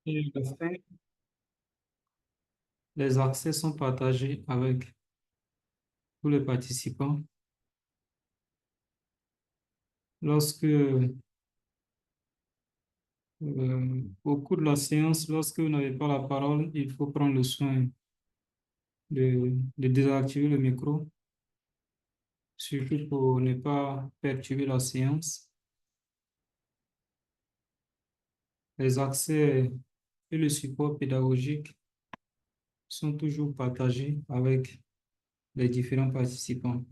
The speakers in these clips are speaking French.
Et enfin, les accès sont partagés avec tous les participants. Lorsque, au cours de la séance, lorsque vous n'avez pas la parole, il faut prendre le soin de désactiver le micro, surtout pour ne pas perturber la séance. Les accès et le support pédagogique sont toujours partagés avec les différents participants.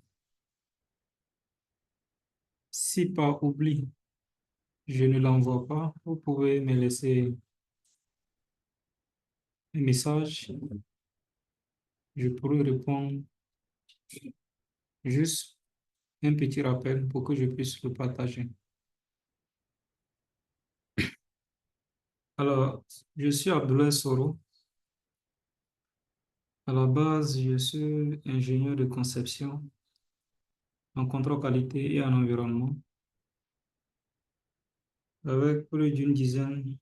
Si par oubli, je ne l'envoie pas, vous pouvez me laisser un message. Je pourrai répondre juste un petit rappel pour que je puisse le partager. Alors, je suis Abdoulaye Soro. À la base, je suis ingénieur de conception en contrôle qualité et en environnement, avec plus d'une dizaine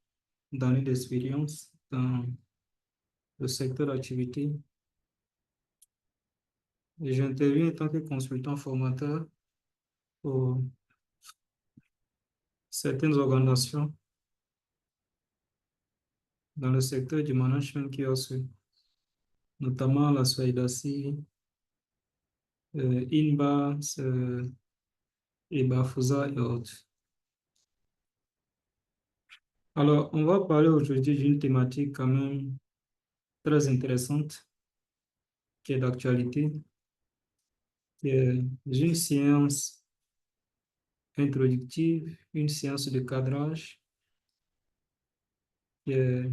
d'années d'expérience dans le secteur d'activité. Et j'interviens en tant que consultant formateur pour certaines organisations dans le secteur du management kiosque, notamment la SWAIDACI, INBAS et Bafusa et autres. Alors, on va parler aujourd'hui d'une thématique quand même très intéressante qui est d'actualité, qui est une séance introductive, une séance de cadrage, qui est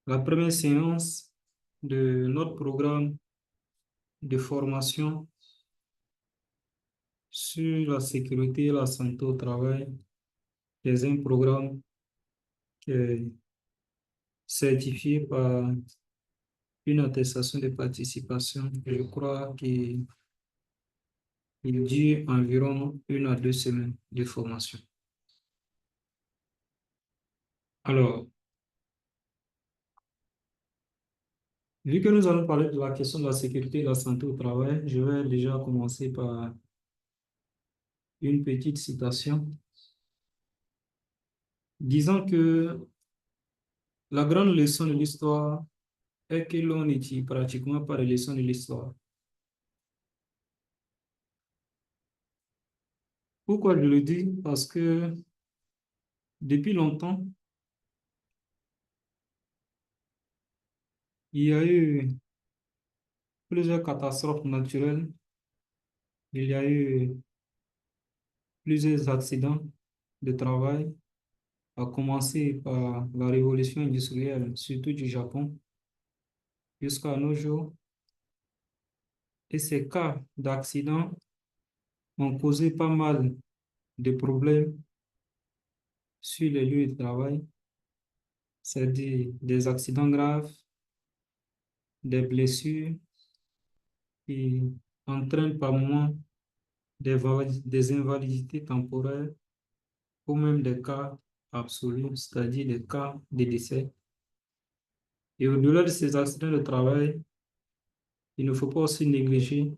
la première séance de notre programme de formation sur la sécurité et la santé au travail, qui est un programme qui est certifié par une attestation de participation. Je crois qu'il dure environ 1 à 2 semaines de formation. Alors, vu que nous allons parler de la question de la sécurité et de la santé au travail, je vais déjà commencer par une petite citation disant que la grande leçon de l'histoire est que l'on n'étudie pratiquement pas les leçons de l'histoire. Pourquoi je le dis? Parce que depuis longtemps, il y a eu plusieurs catastrophes naturelles, il y a eu plusieurs accidents de travail, à commencer par la révolution industrielle, surtout du Japon, jusqu'à nos jours. Et ces cas d'accidents ont causé pas mal de problèmes sur les lieux de travail, c'est-à-dire des accidents graves, des blessures qui entraînent par moments des invalidités temporaires ou même des cas absolus, c'est-à-dire des cas de décès. Et au-delà de ces accidents de travail, il ne faut pas aussi négliger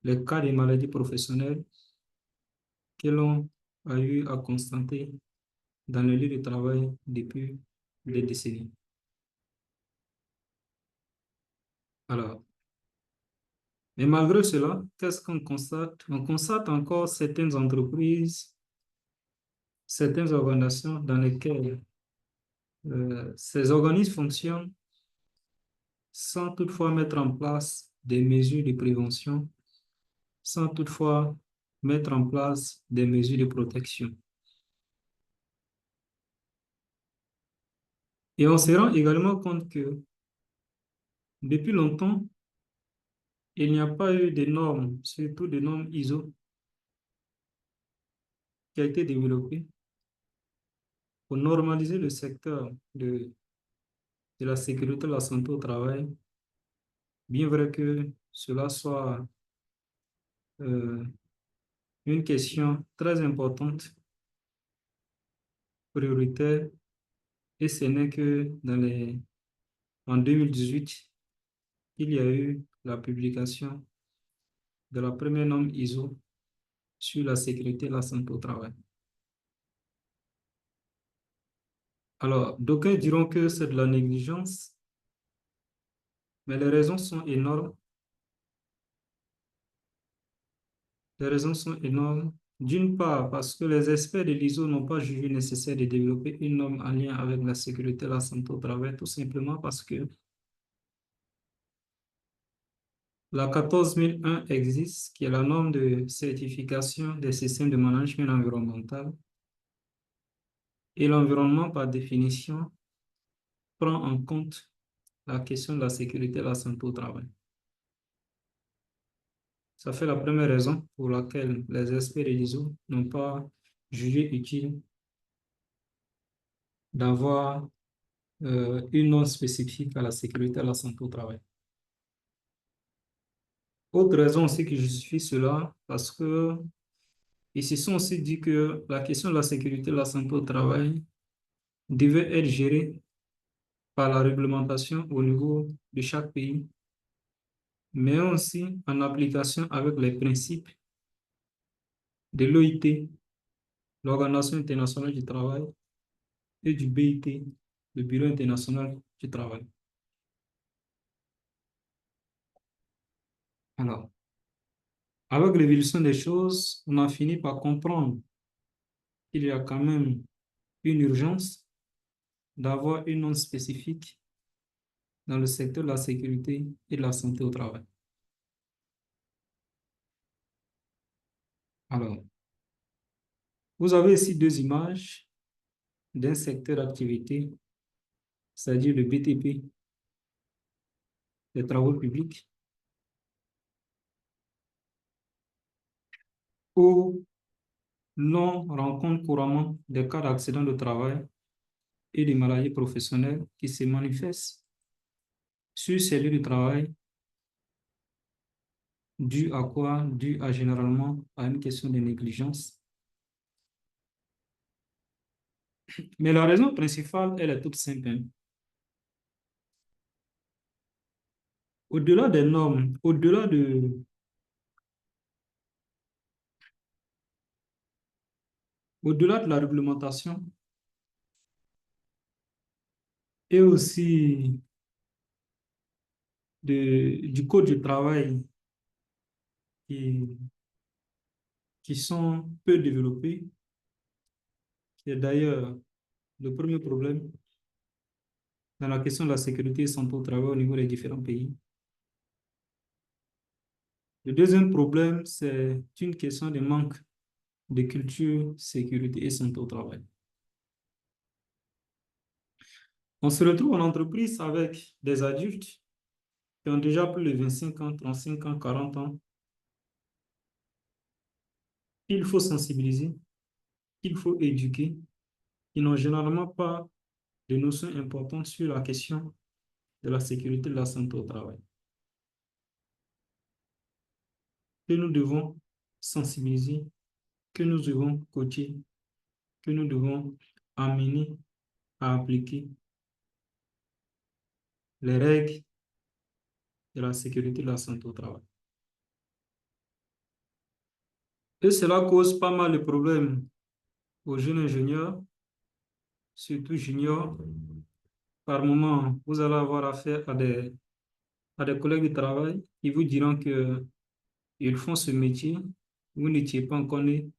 les cas de maladies professionnelles que l'on a eu à constater dans le lieu de travail depuis des décennies. Alors, mais malgré cela, qu'est-ce qu'on constate? On constate encore certaines entreprises, certaines organisations dans lesquelles ces organismes fonctionnent sans toutefois mettre en place des mesures de prévention, sans toutefois mettre en place des mesures de protection. Et on se rend également compte que depuis longtemps, il n'y a pas eu de normes, surtout des normes ISO, qui a été développée pour normaliser le secteur de la sécurité et de la santé au travail, bien vrai que cela soit euh, une question très importante, prioritaire, Et ce n'est que en 2018 il y a eu la publication de la première norme ISO sur la sécurité et la santé au travail. Alors, d'aucuns diront que c'est de la négligence, mais les raisons sont énormes. Les raisons sont énormes. D'une part, parce que les experts de l'ISO n'ont pas jugé nécessaire de développer une norme en lien avec la sécurité et la santé au travail, tout simplement parce que la 14001 existe, qui est la norme de certification des systèmes de management environnemental. Et l'environnement, par définition, prend en compte la question de la sécurité et la santé au travail. Ça fait la première raison pour laquelle les experts de l'ISO n'ont pas jugé utile d'avoir une norme spécifique à la sécurité et à la santé au travail. Autre raison aussi qui justifie cela, parce que ils se sont aussi dit que la question de la sécurité et de la santé au travail devait être gérée par la réglementation au niveau de chaque pays, mais aussi en application avec les principes de l'OIT, l'Organisation internationale du travail, et du BIT, le Bureau international du travail. Alors, avec l'évolution des choses, on a fini par comprendre qu'il y a quand même une urgence d'avoir une norme spécifique dans le secteur de la sécurité et de la santé au travail. Alors, vous avez ici deux images d'un secteur d'activité, c'est-à-dire le BTP, les travaux publics, où l'on rencontre couramment des cas d'accident de travail et des maladies professionnelles qui se manifestent sur ces lieux de travail, dû à quoi? Dû à généralement à une question de négligence. Mais la raison principale, elle est toute simple, hein. Au-delà des normes, au-delà de la réglementation et aussi du code du travail qui, qui sont peu développés, qui est d'ailleurs le premier problème dans la question de la sécurité et santé au travail au niveau des différents pays. Le deuxième problème, c'est une question de manque de culture, sécurité et santé au travail. On se retrouve en entreprise avec des adultes qui ont déjà plus de 25 ans, 35 ans, 40 ans. Il faut sensibiliser, il faut éduquer. Ils n'ont généralement pas de notions importantes sur la question de la sécurité et de la santé au travail. Que nous devons sensibiliser, que nous devons coacher, que nous devons amener à appliquer les règles de la sécurité et de la santé au travail. Et cela cause pas mal de problèmes aux jeunes ingénieurs, surtout juniors. Par moment, vous allez avoir affaire à des collègues de travail qui vous diront qu'ils font ce métier, vous n'étiez pas encore né,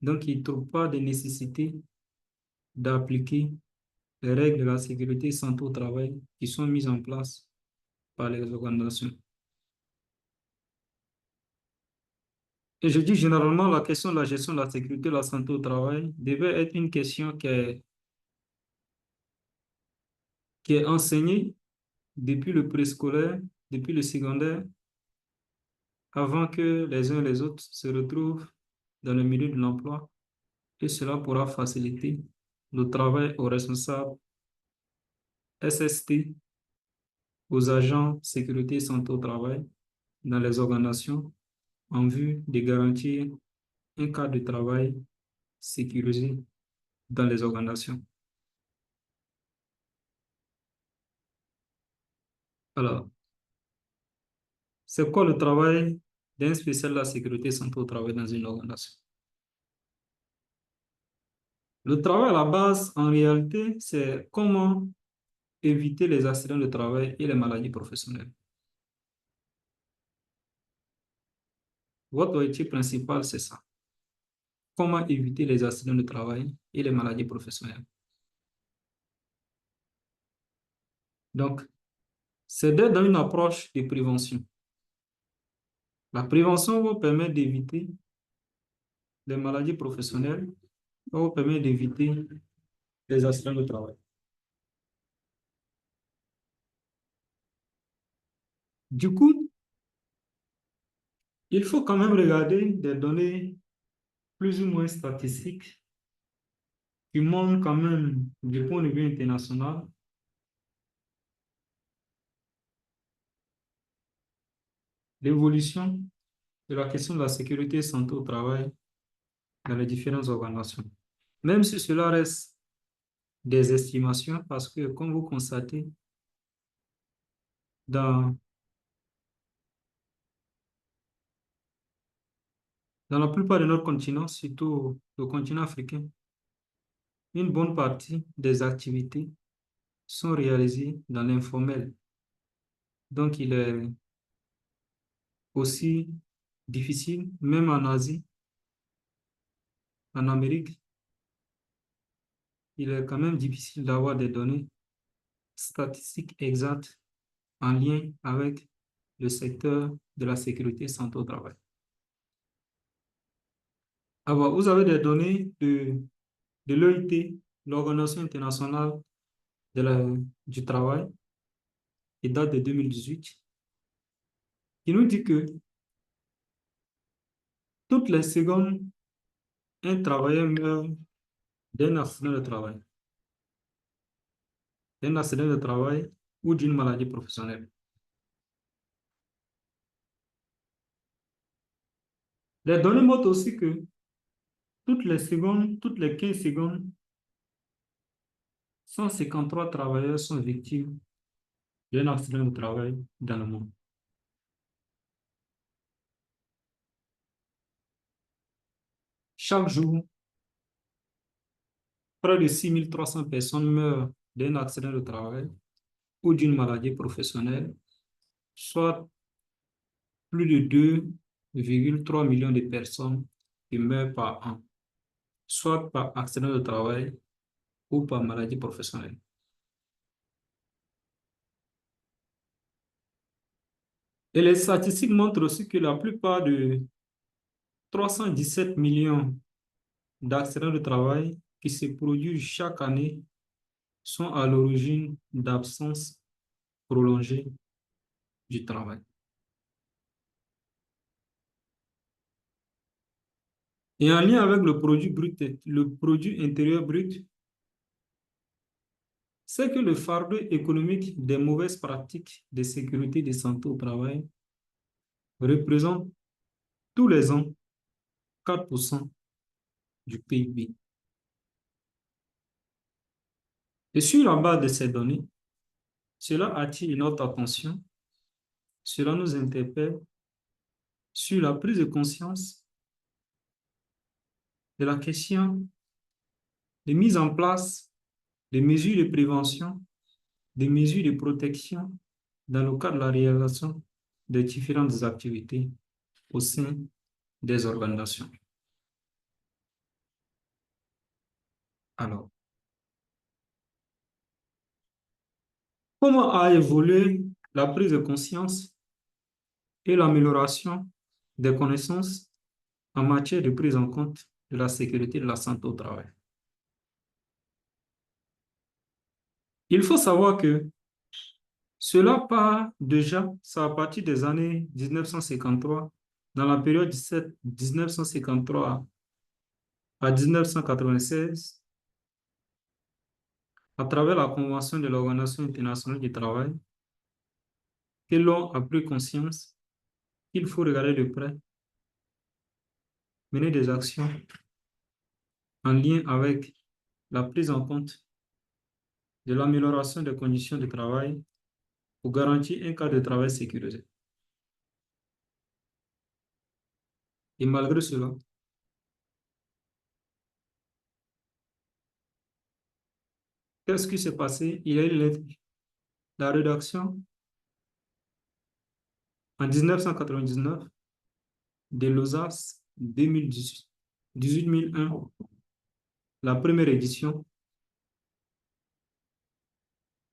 donc ils ne trouvent pas de nécessité d'appliquer les règles de la sécurité et santé au travail qui sont mises en place par les organisations. Et je dis généralement, la question de la gestion de la sécurité et de la santé au travail devait être une question qui est enseignée depuis le préscolaire, depuis le secondaire, avant que les uns et les autres se retrouvent dans le milieu de l'emploi. Et cela pourra faciliter le travail aux responsables SST, aux agents sécurité et santé au travail dans les organisations en vue de garantir un cadre de travail sécurisé dans les organisations. Alors, c'est quoi le travail d'un spécial de la sécurité santé au travail dans une organisation? Le travail à la base, en réalité, c'est comment éviter les accidents de travail et les maladies professionnelles. Votre objectif principal, c'est ça. Comment éviter les accidents de travail et les maladies professionnelles. Donc, c'est d'être dans une approche de prévention. La prévention vous permet d'éviter les maladies professionnelles, vous permet d'éviter les accidents de travail. Du coup, il faut quand même regarder des données plus ou moins statistiques qui montrent quand même, du point de vue international, l'évolution de la question de la sécurité et santé au travail dans les différentes organisations. Même si cela reste des estimations, parce que, comme vous constatez, dans, dans la plupart de notre continent, surtout le continent africain, une bonne partie des activités sont réalisées dans l'informel. Donc, il est aussi difficile, même en Asie, en Amérique, il est quand même difficile d'avoir des données statistiques exactes en lien avec le secteur de la sécurité santé au travail. Alors, vous avez des données de l'OIT, l'Organisation internationale de du travail, qui date de 2018, qui nous dit que toutes les secondes, un travailleur meurt d'un accident de travail, ou d'une maladie professionnelle. Les données montrent aussi que toutes les secondes, toutes les 15 secondes, 153 travailleurs sont victimes d'un accident de travail dans le monde. Chaque jour, près de 6300 personnes meurent d'un accident de travail ou d'une maladie professionnelle, soit plus de 2,3 millions de personnes qui meurent par an, soit par accident de travail ou par maladie professionnelle. Et les statistiques montrent aussi que la plupart de 317 millions d'accidents de travail qui se produisent chaque année sont à l'origine d'absence prolongée du travail. Et en lien avec le produit intérieur brut, c'est que le fardeau économique des mauvaises pratiques de sécurité et de santé au travail représente tous les ans 4% du PIB. Et sur la base de ces données, cela attire notre attention, cela nous interpelle sur la prise de conscience de la question de mise en place des mesures de prévention, des mesures de protection dans le cadre de la réalisation de différentes activités au sein des organisations. Alors, comment a évolué la prise de conscience et l'amélioration des connaissances en matière de prise en compte de la sécurité et de la santé au travail? Il faut savoir que cela part déjà, ça a parti des années 1953, dans la période 1953 à 1996, à travers la Convention de l'Organisation internationale du travail, que l'on a pris conscience qu'il faut regarder de près, mener des actions en lien avec la prise en compte de l'amélioration des conditions de travail pour garantir un cadre de travail sécurisé. Et malgré cela, qu'est-ce qui s'est passé? Il y a eu la rédaction en 1999 de l'OSAS 2018, 18001, la première édition,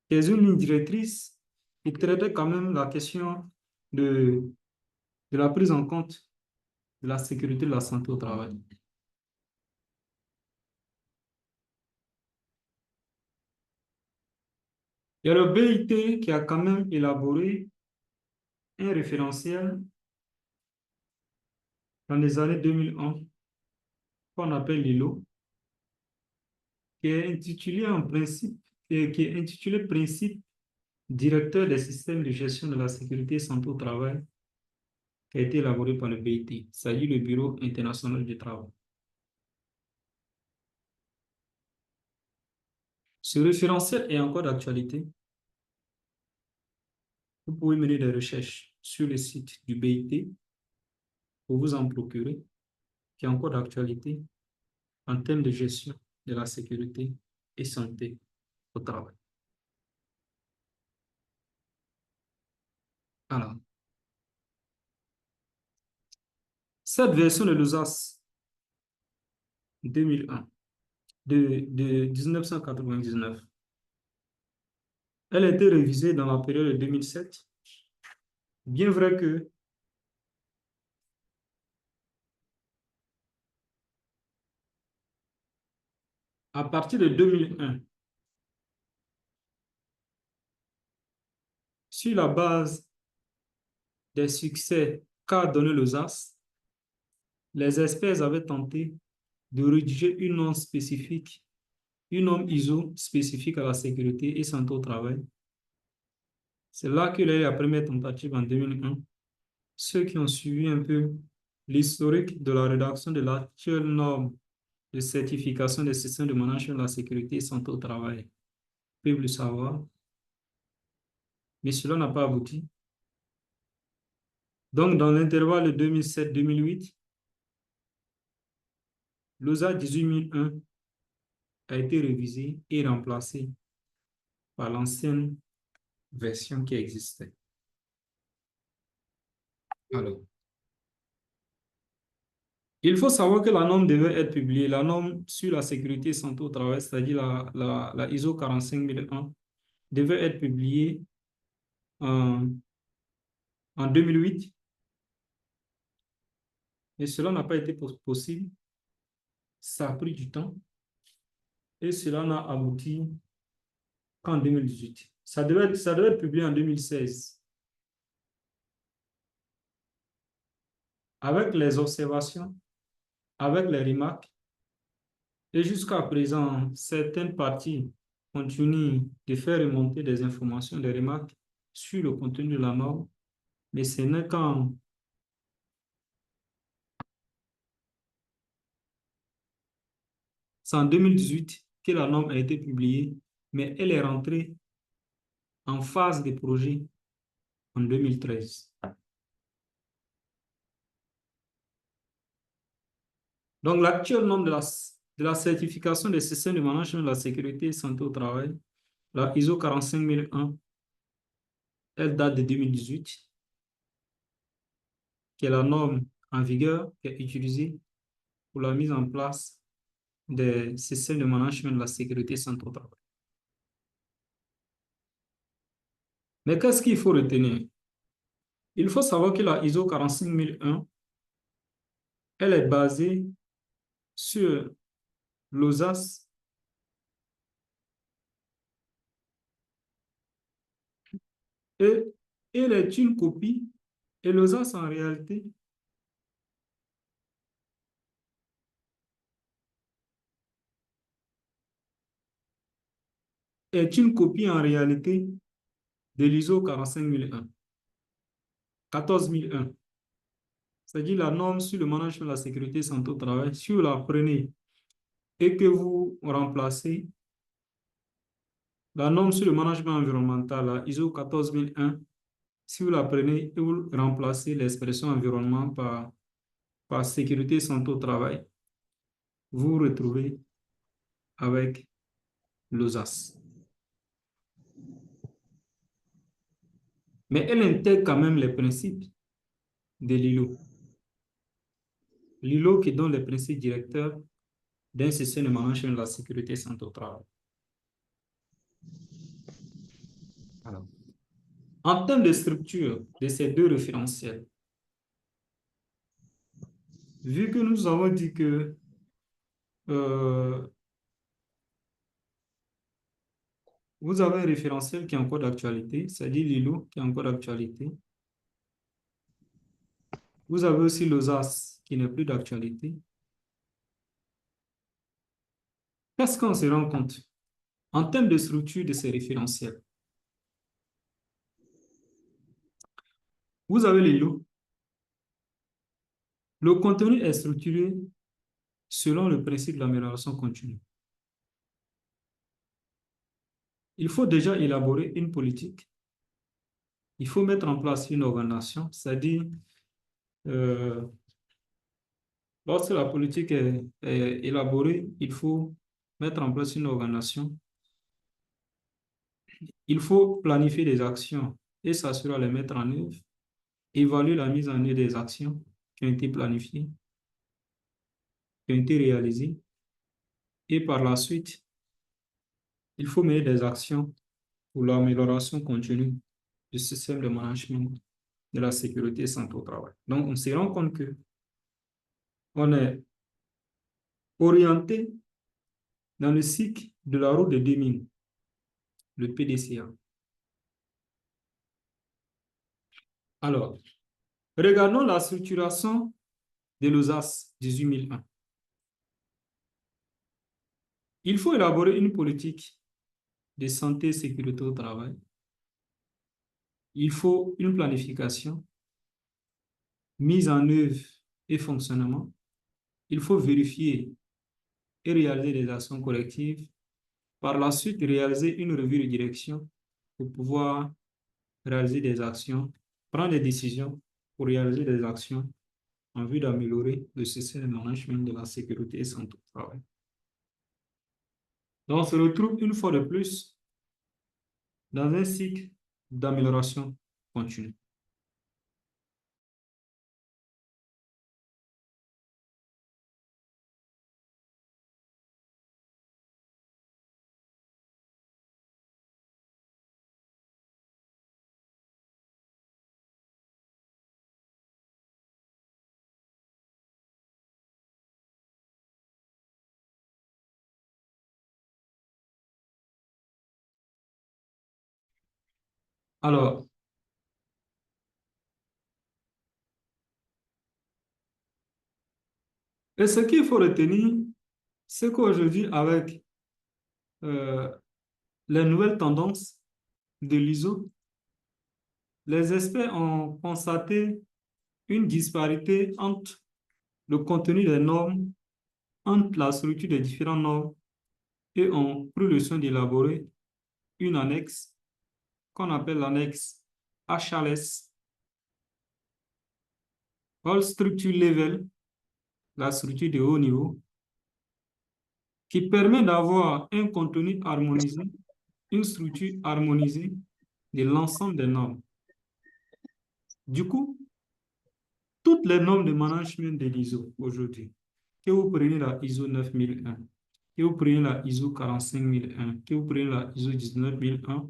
et une ligne directrice qui traitait quand même la question de, de la prise en compte de la sécurité de la santé au travail. Il y a le BIT qui a quand même élaboré un référentiel dans les années 2011 qu'on appelle l'ILO, qui est intitulé en principe, et qui est intitulé Principe directeur des systèmes de gestion de la sécurité et santé au travail, qui a été élaboré par le BIT. Il s'agit du Bureau international du travail. Ce référentiel est encore d'actualité. Vous pouvez mener des recherches sur le site du BIT pour vous en procurer, qui est encore d'actualité en termes de gestion de la sécurité et santé au travail. Alors, cette version de l'USAS 2001 de 1999, elle a été révisée dans la période de 2007, bien vrai que à partir de 2001, sur la base des succès qu'a donné l'USAS, les experts avaient tenté de rédiger une norme spécifique, une norme ISO spécifique à la sécurité et santé au travail. C'est là qu'il y a eu la première tentative en 2001. Ceux qui ont suivi un peu l'historique de la rédaction de l'actuelle norme de certification des systèmes de management de la sécurité et santé au travail peuvent le savoir, mais cela n'a pas abouti. Donc, dans l'intervalle de 2007-2008, l'OSA 18001 a été révisé et remplacé par l'ancienne version qui existait. Alors, il faut savoir que la norme devait être publiée, la norme sur la sécurité et santé au travail, c'est-à-dire la ISO 45001, devait être publiée en 2008, mais cela n'a pas été possible. Ça a pris du temps et cela n'a abouti qu'en 2018. Ça devait être publié en 2016. Avec les observations, avec les remarques, et jusqu'à présent, certaines parties continuent de faire remonter des informations, des remarques sur le contenu de la norme, mais ce n'est qu'en c'est en 2018 que la norme a été publiée, mais elle est rentrée en phase de projet en 2013. Donc, l'actuelle norme de la certification des systèmes de management de la sécurité et santé au travail, la ISO 45001, elle date de 2018, qui est la norme en vigueur qui est utilisée pour la mise en place des systèmes de management de la sécurité et santé au travail. Mais qu'est-ce qu'il faut retenir? Il faut savoir que la ISO 45001, elle est basée sur l'OSAS et elle est une copie, et l'OSAS en réalité est une copie en réalité de l'ISO 45001, 14001. C'est-à-dire la norme sur le management de la sécurité et santé au travail. Si vous la prenez et que vous remplacez La norme sur le management environnemental, la ISO 14001, si vous la prenez et vous remplacez l'expression environnement par sécurité et santé au travail, vous vous retrouvez avec l'OSAS. Mais elle intègre quand même les principes de l'ILO. L'ILO qui donne les principes directeurs d'un système de management de la sécurité et santé au travail. Alors, en termes de structure de ces deux référentiels, vu que nous avons dit que euh, vous avez un référentiel qui est encore d'actualité, c'est-à-dire l'ILO qui est encore d'actualité. Vous avez aussi l'OSAS qui n'est plus d'actualité. Qu'est-ce qu'on se rend compte? En termes de structure de ces référentiels, vous avez l'ILO. Le contenu est structuré selon le principe de l'amélioration continue. Il faut déjà élaborer une politique. Il faut mettre en place une organisation, c'est-à-dire, euh, lorsque la politique est élaborée, il faut mettre en place une organisation. Il faut planifier des actions et s'assurer de les mettre en œuvre, évaluer la mise en œuvre des actions qui ont été planifiées, qui ont été réalisées, et par la suite, il faut mener des actions pour l'amélioration continue du système de management de la sécurité et santé au travail. Donc, on se rend compte que on est orienté dans le cycle de la route de Deming, le PDCA. Alors, regardons la structuration de l'OSAS 18001. Il faut élaborer une politique de santé et sécurité au travail. Il faut une planification, mise en œuvre et fonctionnement. Il faut vérifier et réaliser des actions collectives. Par la suite, réaliser une revue de direction pour pouvoir réaliser des actions, prendre des décisions pour réaliser des actions en vue d'améliorer le système de management de la sécurité et santé au travail. Donc, on se retrouve une fois de plus dans un cycle d'amélioration continue. Alors, et ce qu'il faut retenir, c'est qu'aujourd'hui, avec euh, les nouvelles tendances de l'ISO, les experts ont constaté une disparité entre le contenu des normes, entre la structure des différentes normes, et ont pris le soin d'élaborer une annexe qu'on appelle l'annexe HLS, All Structure Level, la structure de haut niveau, qui permet d'avoir un contenu harmonisé, une structure harmonisée de l'ensemble des normes. Du coup, toutes les normes de management de l'ISO aujourd'hui, que vous preniez la ISO 9001, que vous preniez la ISO 45001, que vous preniez la ISO 19001,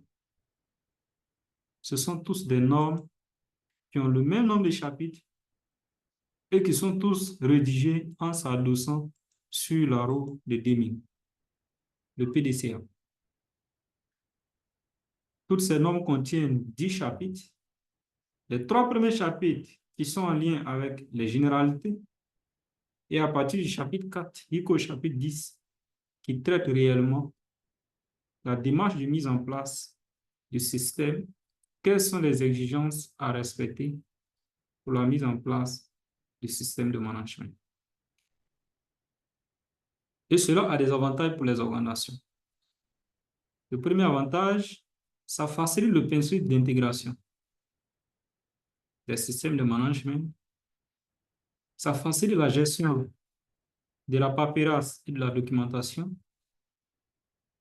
ce sont tous des normes qui ont le même nombre de chapitres et qui sont tous rédigés en s'adossant sur la roue de Deming, le PDCA. Toutes ces normes contiennent 10 chapitres. Les 3 premiers chapitres qui sont en lien avec les généralités, et à partir du chapitre 4 jusqu'au chapitre 10, qui traite réellement la démarche de mise en place du système, quelles sont les exigences à respecter pour la mise en place du système de management. Et cela a des avantages pour les organisations. Le premier avantage, ça facilite le principe d'intégration des systèmes de management. Ça facilite la gestion de la paperasse et de la documentation.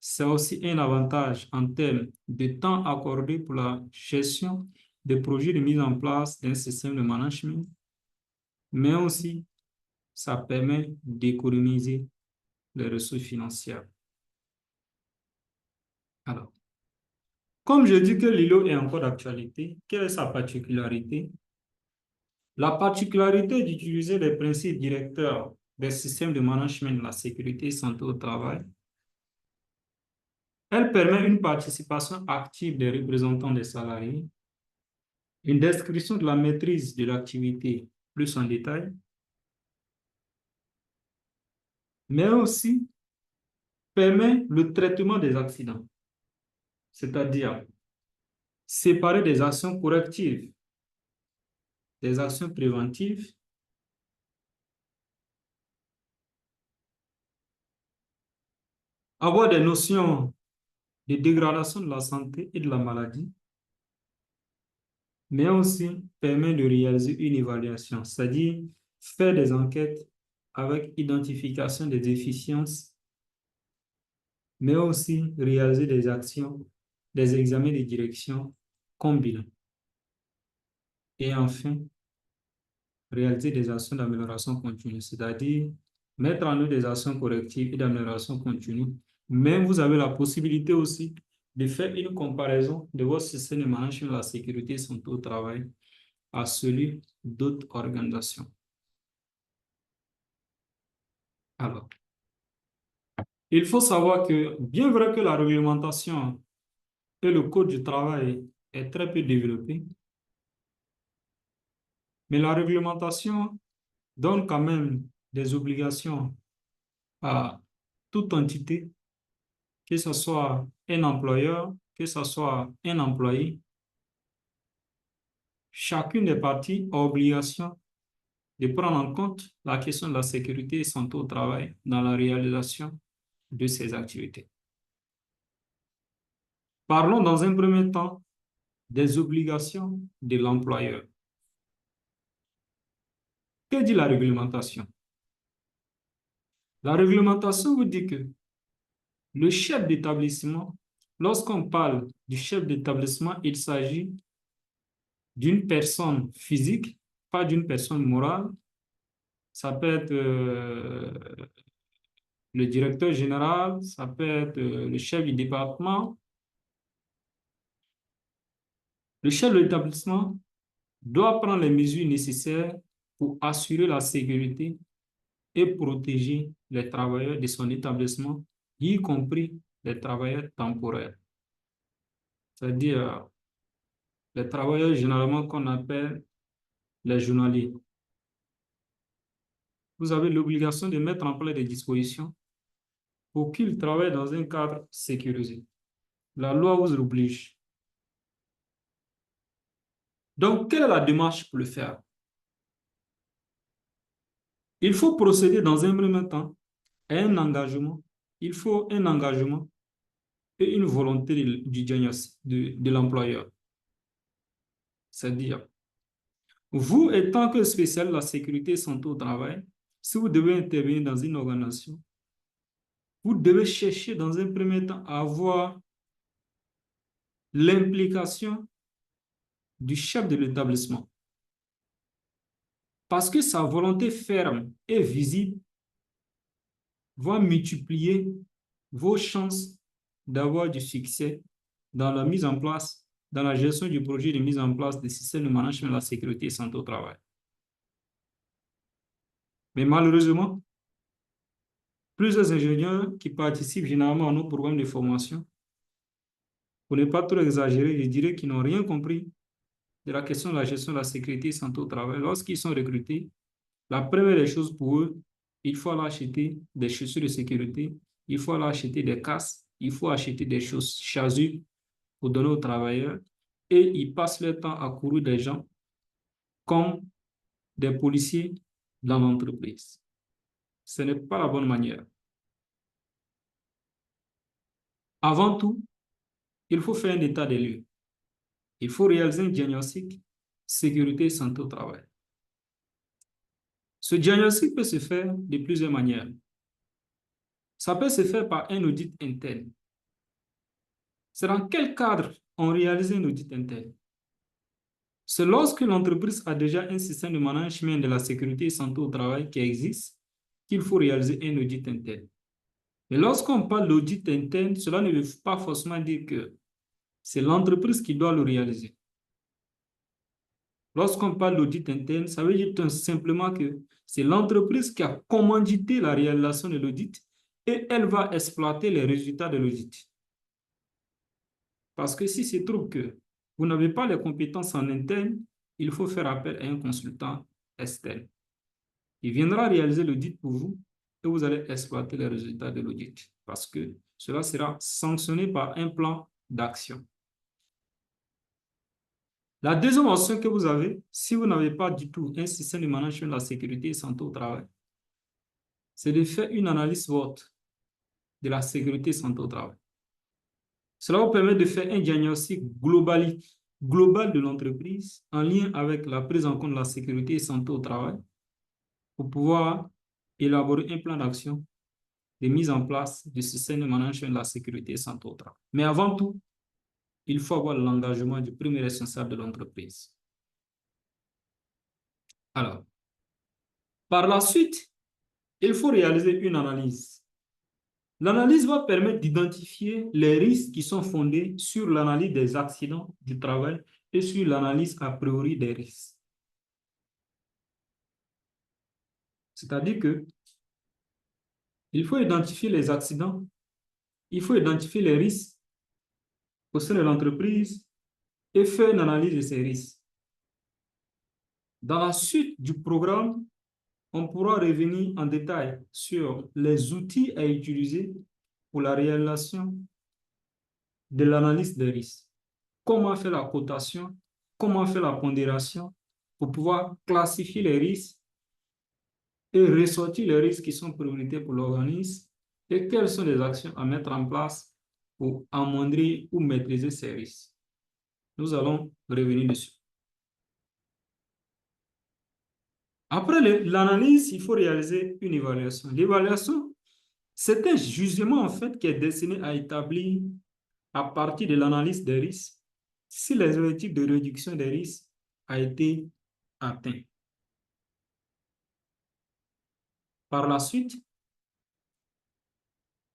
C'est aussi un avantage en termes de temps accordé pour la gestion des projets de mise en place d'un système de management, mais aussi ça permet d'économiser les ressources financières. Alors, comme je dis que l'ILO est encore d'actualité, quelle est sa particularité? La particularité d'utiliser les principes directeurs des systèmes de management de la sécurité et santé au travail, elle permet une participation active des représentants des salariés, une description de la maîtrise de l'activité plus en détail, mais aussi permet le traitement des accidents, c'est-à-dire séparer des actions correctives, des actions préventives, avoir des notions de dégradation de la santé et de la maladie, mais aussi permet de réaliser une évaluation, c'est-à-dire faire des enquêtes avec identification des déficiences, mais aussi réaliser des actions, des examens de direction comme bilan. Et enfin, réaliser des actions d'amélioration continue, c'est-à-dire mettre en œuvre des actions correctives et d'amélioration continue. Mais vous avez la possibilité aussi de faire une comparaison de votre système de management de la sécurité et santé au travail à celui d'autres organisations. Alors, il faut savoir que, bien vrai que la réglementation et le code du travail est très peu développé, mais la réglementation donne quand même des obligations à toute entité, que ce soit un employeur, que ce soit un employé. Chacune des parties a obligation de prendre en compte la question de la sécurité et santé au travail dans la réalisation de ces activités. Parlons dans un premier temps des obligations de l'employeur. Que dit la réglementation? La réglementation vous dit que le chef d'établissement, lorsqu'on parle du chef d'établissement, il s'agit d'une personne physique, pas d'une personne morale. Ça peut être le directeur général, ça peut être le chef du département. Le chef de l'établissement doit prendre les mesures nécessaires pour assurer la sécurité et protéger les travailleurs de son établissement, y compris les travailleurs temporaires, c'est-à-dire les travailleurs généralement qu'on appelle les journaliers. Vous avez l'obligation de mettre en place des dispositions pour qu'ils travaillent dans un cadre sécurisé. La loi vous oblige. Donc, quelle est la démarche pour le faire? Il faut procéder dans un premier temps à un engagement. Il faut un engagement et une volonté de l'employeur. C'est-à-dire, vous, étant que spécial de la sécurité et santé au travail, si vous devez intervenir dans une organisation, vous devez chercher dans un premier temps à avoir l'implication du chef de l'établissement. Parce que sa volonté ferme et visible va multiplier vos chances d'avoir du succès dans la mise en place, dans la gestion du projet de mise en place des systèmes de management de la sécurité et santé au travail. Mais malheureusement, plusieurs ingénieurs qui participent généralement à nos programmes de formation, pour ne pas trop exagérer, je dirais qu'ils n'ont rien compris de la question de la gestion de la sécurité et santé au travail. Lorsqu'ils sont recrutés, la première des choses pour eux, il faut aller acheter des chaussures de sécurité, il faut aller acheter des casques, il faut acheter des chasubles pour donner aux travailleurs et ils passent leur temps à courir des gens comme des policiers dans l'entreprise. Ce n'est pas la bonne manière. Avant tout, il faut faire un état des lieux. Il faut réaliser un diagnostic sécurité et santé au travail. Ce diagnostic peut se faire de plusieurs manières. Ça peut se faire par un audit interne. C'est dans quel cadre on réalise un audit interne? C'est lorsque l'entreprise a déjà un système de management de la sécurité et santé au travail qui existe qu'il faut réaliser un audit interne. Mais lorsqu'on parle d'audit interne, cela ne veut pas forcément dire que c'est l'entreprise qui doit le réaliser. Lorsqu'on parle d'audit interne, ça veut dire tout simplement que c'est l'entreprise qui a commandité la réalisation de l'audit et elle va exploiter les résultats de l'audit. Parce que si se trouve que vous n'avez pas les compétences en interne, il faut faire appel à un consultant externe. Il viendra réaliser l'audit pour vous et vous allez exploiter les résultats de l'audit parce que cela sera sanctionné par un plan d'action. La deuxième option que vous avez, si vous n'avez pas du tout un système de management de la sécurité et santé au travail, c'est de faire une analyse SWOT de la sécurité et santé au travail. Cela vous permet de faire un diagnostic global de l'entreprise en lien avec la prise en compte de la sécurité et santé au travail pour pouvoir élaborer un plan d'action de mise en place du système de management de la sécurité et santé au travail. Mais avant tout, il faut avoir l'engagement du premier responsable de l'entreprise. Alors, par la suite, il faut réaliser une analyse. L'analyse va permettre d'identifier les risques qui sont fondés sur l'analyse des accidents du travail et sur l'analyse a priori des risques. C'est-à-dire que il faut identifier les accidents, il faut identifier les risques au sein de l'entreprise et faire une analyse de ces risques. Dans la suite du programme, on pourra revenir en détail sur les outils à utiliser pour la réalisation de l'analyse des risques. Comment faire la cotation, comment faire la pondération pour pouvoir classifier les risques et ressortir les risques qui sont prioritaires pour l'organisme et quelles sont les actions à mettre en place pour amoindrir ou maîtriser ces risques. Nous allons revenir dessus. Après l'analyse, il faut réaliser une évaluation. L'évaluation, c'est un jugement en fait qui est destiné à établir à partir de l'analyse des risques si les objectifs de réduction des risques a été atteint. Par la suite,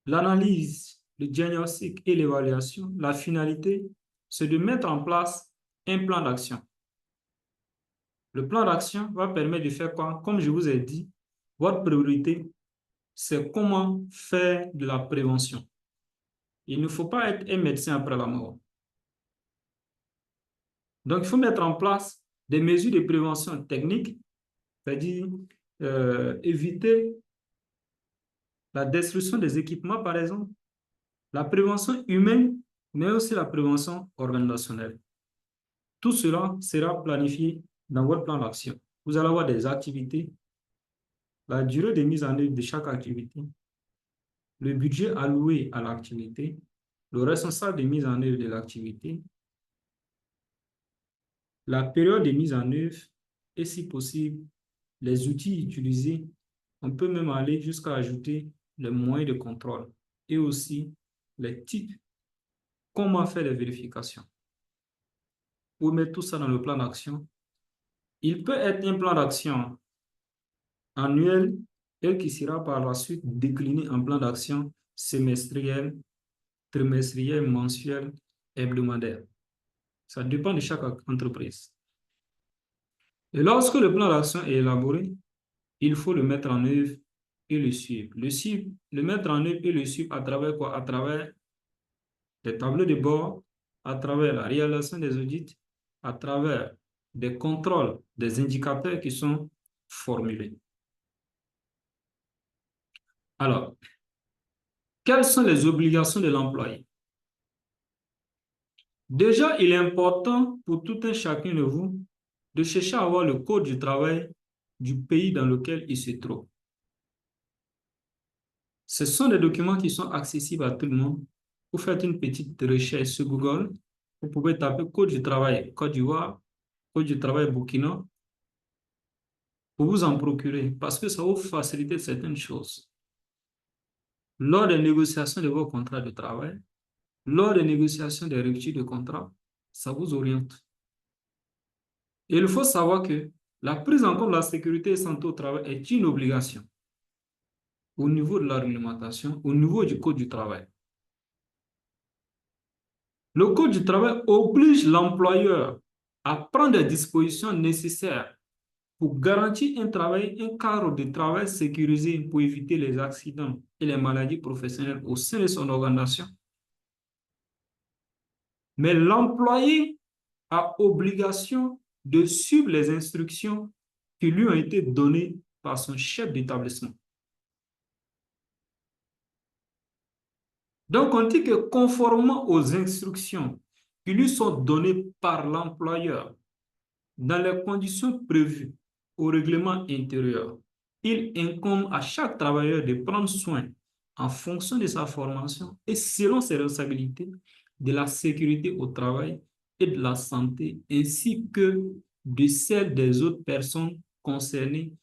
l'analyse, le diagnostic et l'évaluation, la finalité, c'est de mettre en place un plan d'action. Le plan d'action va permettre de faire quoi? Comme je vous ai dit, votre priorité, c'est comment faire de la prévention. Il ne faut pas être un médecin après la mort. Donc, il faut mettre en place des mesures de prévention technique, c'est-à-dire éviter la destruction des équipements, par exemple, la prévention humaine, mais aussi la prévention organisationnelle. Tout cela sera planifié dans votre plan d'action. Vous allez avoir des activités, la durée de mise en œuvre de chaque activité, le budget alloué à l'activité, le responsable de mise en œuvre de l'activité, la période de mise en œuvre et, si possible, les outils utilisés. On peut même aller jusqu'à ajouter les moyens de contrôle et aussi les types. Comment faire les vérifications? Pour mettre tout ça dans le plan d'action, il peut être un plan d'action annuel et qui sera par la suite décliné en plan d'action semestriel, trimestriel, mensuel, hebdomadaire. Ça dépend de chaque entreprise. Et lorsque le plan d'action est élaboré, il faut le mettre en œuvre et le suivre. Le mettre en œuvre et le suivre à travers quoi? À travers des tableaux de bord, à travers la réalisation des audits, à travers des contrôles, des indicateurs qui sont formulés. Alors, quelles sont les obligations de l'employé? Déjà, il est important pour tout un chacun de vous de chercher à avoir le code du travail du pays dans lequel il se trouve. Ce sont des documents qui sont accessibles à tout le monde Vous faites une petite recherche sur Google. Vous pouvez taper Code du travail Côte d'Ivoire, Code du travail Burkina pour vous en procurer parce que ça va vous faciliter certaines choses. Lors des négociations de vos contrats de travail, lors des négociations des ruptures de contrat, ça vous oriente. Et il faut savoir que la prise en compte de la sécurité et santé au travail est une obligation au niveau de la réglementation, au niveau du Code du travail. Le Code du travail oblige l'employeur à prendre les dispositions nécessaires pour garantir un cadre de travail sécurisé pour éviter les accidents et les maladies professionnelles au sein de son organisation. Mais l'employé a obligation de suivre les instructions qui lui ont été données par son chef d'établissement. Donc, on dit que conformément aux instructions qui lui sont données par l'employeur, dans les conditions prévues au règlement intérieur, il incombe à chaque travailleur de prendre soin, en fonction de sa formation et selon ses responsabilités, de la sécurité au travail et de la santé, ainsi que de celle des autres personnes concernées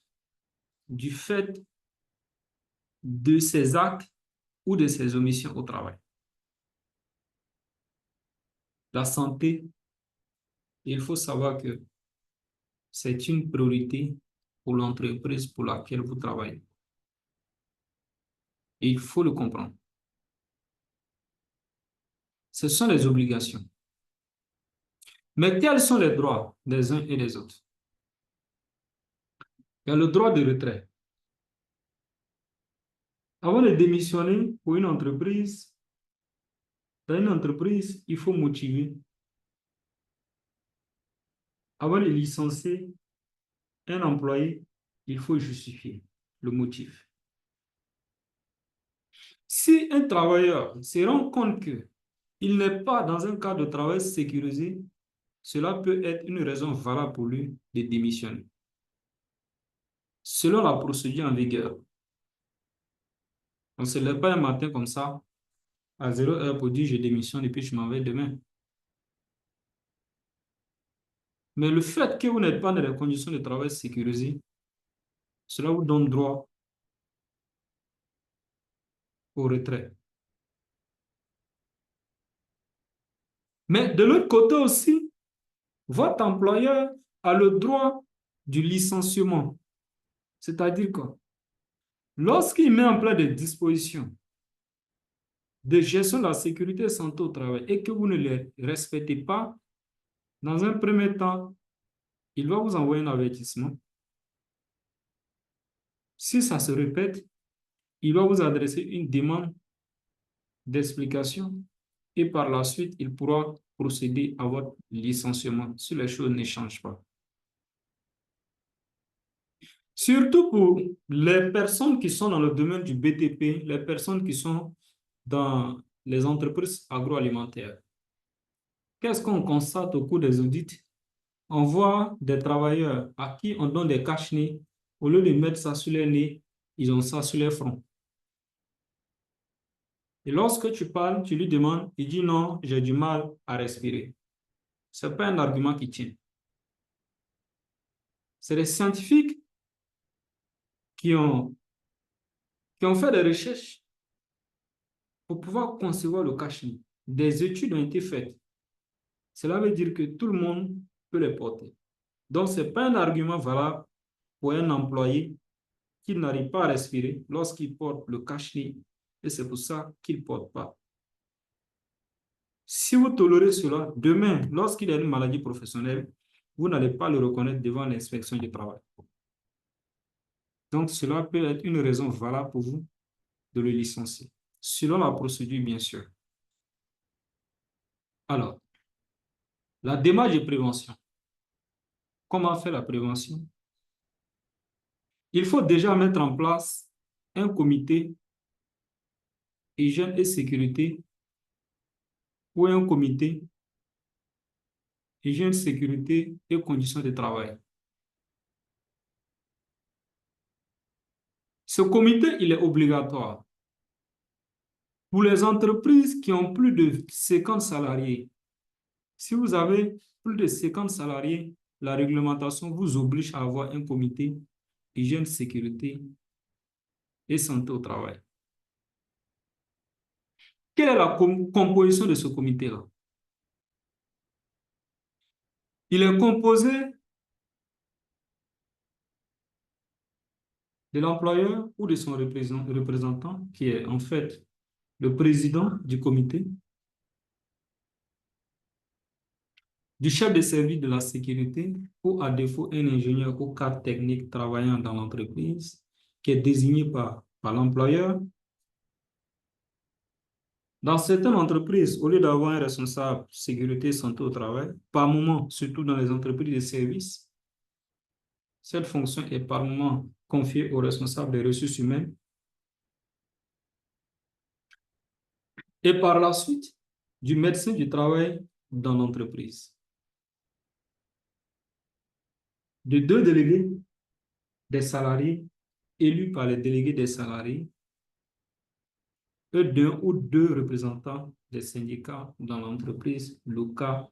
du fait de ses actes ou de ses omissions au travail. La santé, il faut savoir que c'est une priorité pour l'entreprise pour laquelle vous travaillez. Et il faut le comprendre. Ce sont les obligations. Mais quels sont les droits des uns et des autres? Il y a le droit de retrait. Avant de démissionner pour une entreprise, dans une entreprise, il faut motiver. Avant de licencier un employé, il faut justifier le motif. Si un travailleur se rend compte qu'il n'est pas dans un cadre de travail sécurisé, cela peut être une raison valable pour lui de démissionner. Selon la procédure en vigueur, on ne se lève pas un matin comme ça, à 0 heure pour dire je démissionne et puis je m'en vais demain. Mais le fait que vous n'êtes pas dans les conditions de travail sécurisées, cela vous donne droit au retrait. Mais de l'autre côté aussi, votre employeur a le droit du licenciement. C'est-à-dire quoi? Lorsqu'il met en place des dispositions de gestion de la sécurité et santé au travail et que vous ne les respectez pas, dans un premier temps, il va vous envoyer un avertissement. Si ça se répète, il va vous adresser une demande d'explication et par la suite, il pourra procéder à votre licenciement si les choses ne changent pas. Surtout pour les personnes qui sont dans le domaine du BTP, les personnes qui sont dans les entreprises agroalimentaires. Qu'est-ce qu'on constate au cours des audits? On voit des travailleurs à qui on donne des cache-nez. Au lieu de mettre ça sur les nez, ils ont ça sur les fronts. Et lorsque tu parles, tu lui demandes, il dit non, j'ai du mal à respirer. Ce n'est pas un argument qui tient. C'est les scientifiques qui ont fait des recherches pour pouvoir concevoir le cache-nez. Des études ont été faites. Cela veut dire que tout le monde peut les porter. Donc, ce n'est pas un argument valable pour un employé qui n'arrive pas à respirer lorsqu'il porte le cache-nez. Et c'est pour ça qu'il ne porte pas. Si vous tolérez cela, demain, lorsqu'il y a une maladie professionnelle, vous n'allez pas le reconnaître devant l'inspection du travail. Donc, cela peut être une raison valable pour vous de le licencier, selon la procédure, bien sûr. Alors, la démarche de prévention. Comment faire la prévention? Il faut déjà mettre en place un comité hygiène et sécurité ou un comité hygiène, sécurité et conditions de travail. Ce comité, il est obligatoire. Pour les entreprises qui ont plus de 50 salariés, si vous avez plus de 50 salariés, la réglementation vous oblige à avoir un comité hygiène, sécurité et santé au travail. Quelle est la composition de ce comité-là? Il est composé de l'employeur ou de son représentant, qui est en fait le président du comité, du chef de service de la sécurité ou à défaut un ingénieur ou cadre technique travaillant dans l'entreprise qui est désigné par l'employeur. Dans certaines entreprises, au lieu d'avoir un responsable sécurité et santé au travail, par moment, surtout dans les entreprises de services, cette fonction est par moment confiée au responsable des ressources humaines et par la suite du médecin du travail dans l'entreprise. De deux délégués des salariés élus par les délégués des salariés et d'un ou deux représentants des syndicats dans l'entreprise, le cas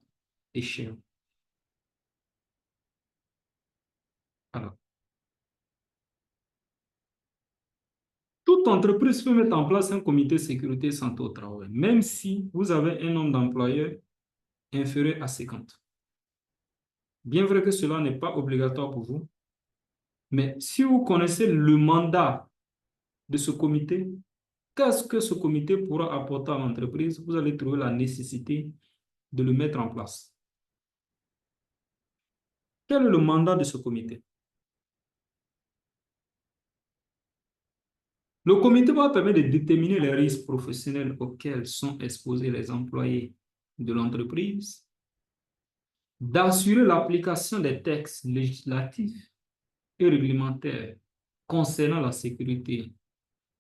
échéant. Alors, toute entreprise peut mettre en place un comité sécurité santé au travail, même si vous avez un nombre d'employeurs inférieur à 50. Bien vrai que cela n'est pas obligatoire pour vous, mais si vous connaissez le mandat de ce comité, qu'est-ce que ce comité pourra apporter à l'entreprise, vous allez trouver la nécessité de le mettre en place. Quel est le mandat de ce comité? Le comité va permettre de déterminer les risques professionnels auxquels sont exposés les employés de l'entreprise, d'assurer l'application des textes législatifs et réglementaires concernant la sécurité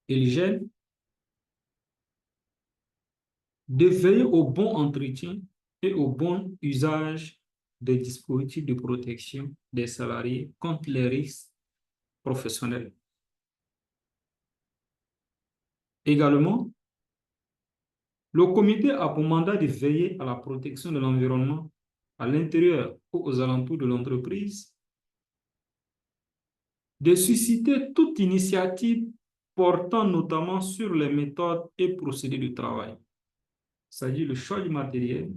et l'hygiène, de veiller au bon entretien et au bon usage des dispositifs de protection des salariés contre les risques professionnels. Également, le comité a pour mandat de veiller à la protection de l'environnement à l'intérieur ou aux alentours de l'entreprise, de susciter toute initiative portant notamment sur les méthodes et procédés de travail, c'est-à-dire le choix du matériel,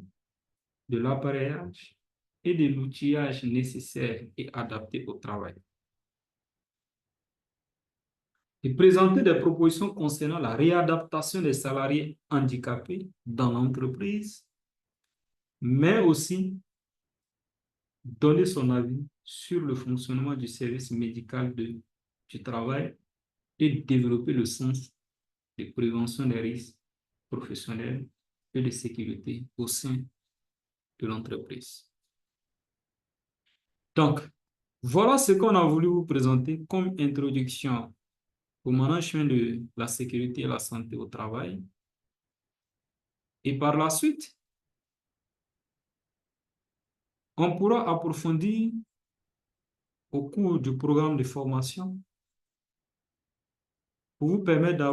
de l'appareillage et de l'outillage nécessaire et adapté au travail. Et présenter des propositions concernant la réadaptation des salariés handicapés dans l'entreprise, mais aussi donner son avis sur le fonctionnement du service médical du travail et développer le sens de prévention des risques professionnels et de sécurité au sein de l'entreprise. Donc, voilà ce qu'on a voulu vous présenter comme introduction au management de la sécurité et la santé au travail. Et par la suite, on pourra approfondir au cours du programme de formation pour vous permettre d'avoir